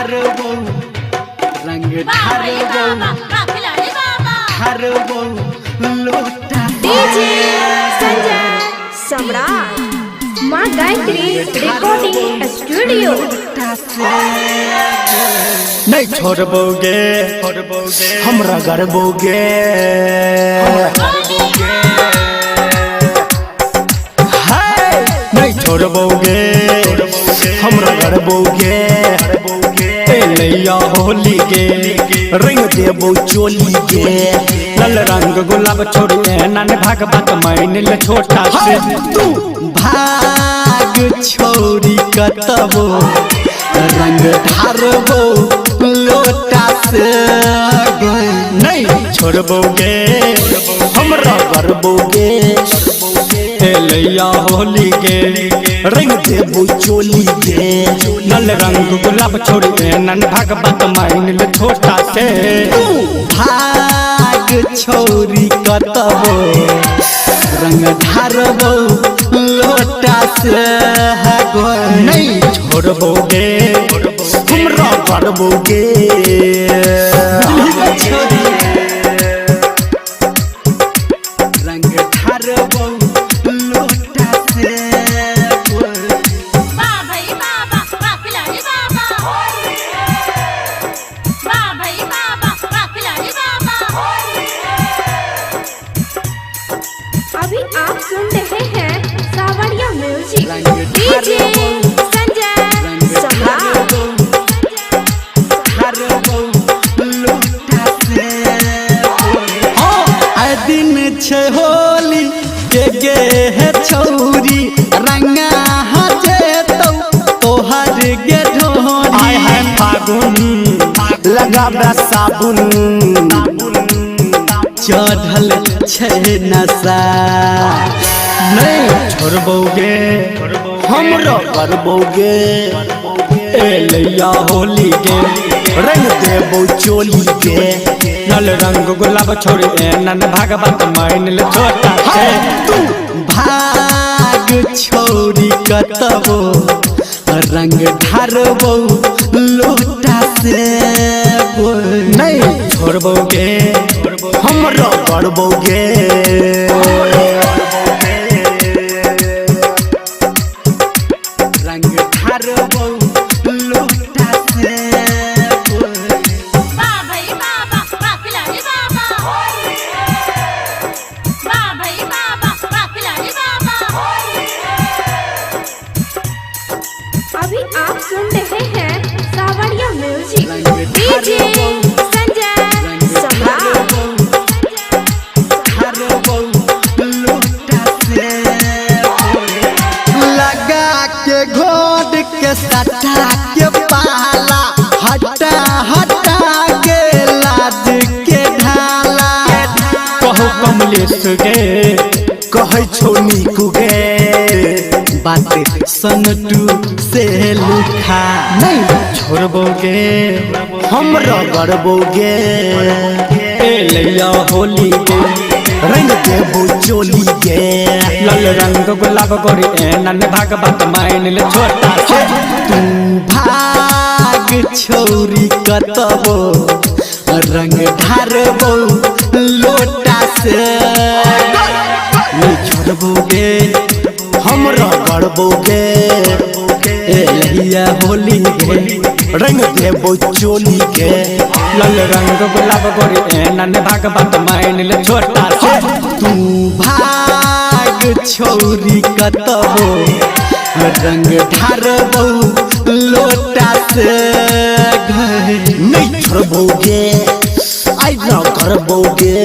ढारबो रंग ढारबो ढारबो लोटा डीजे संजय सम्राट मां गायत्री रिकॉर्डिंग स्टूडियो। नहीं छोड़बोगे हमरा गरबोगे नहीं छोड़बोगे हमरा गरबोगे लैया होली के रंग देबो चोली के लाल रंग गुलाब छोड़िए नान भागवत मैंने छोटा से तू भाग छोड़ी कतबो रंग ढारबो लोटा से नहीं छोड़बोगे हमरा गरबोगे लैया होली के रंग देबो चोली के लाल रंग गुलाब छोड़िए नन भागवत माइन छोटा से भाग छोरी कतबो रंग ढारबो लोटा से नहीं छोड़बोगे हमरा गरबोगे रंग ढारबो अभी आप सुन रहे हैं सावरिया म्यूजिक डीजे संजय सम्राट। दिन छे होली के गे है छौरी रंगा हाथे तोहर गे ढोरी आय है फागुन लगाबे साबुन चढ़ल छे नशा नहीं छोड़बोगे हमरो करबोगे लैया होली के रंग देबो चोली के लाल रंग गुलाब छोड़िए नन भागवत माइन छोटा से तू भाग छोड़ी कतबो रंग ढारबो लोटा से नहीं छोड़बोगे हमरो गरबोगे रंग ढारबो लोटा से अभी आप सुन रहे हैं सावरिया म्यूजिक डीजे संजय सम्राट। लगा के घोड़ के सटा के पाला हटा हटा के लाद के ढाला कहो कमलेश गे कहे छोनी कुगे बात सनटू से लुखा नहीं छोड़बोगे हमरा गरबोगे लैया होली के रंग देबो चोली के लाल रंग गुलाब गोरी नन भागवत माइन छोटा से तू भाग छोरी कतबो रंग ढारबो लोटा से नहीं छोड़बोगे हमरा गरबोगे लैया होली के रंग देबो चोली के लाल रंग गुलाब गोरी नन भागवत माइन छोटा से तू भाग छोरी कतबो रंग ढारबो लोटा से नहीं छोड़बोगे आई ना करबोगे।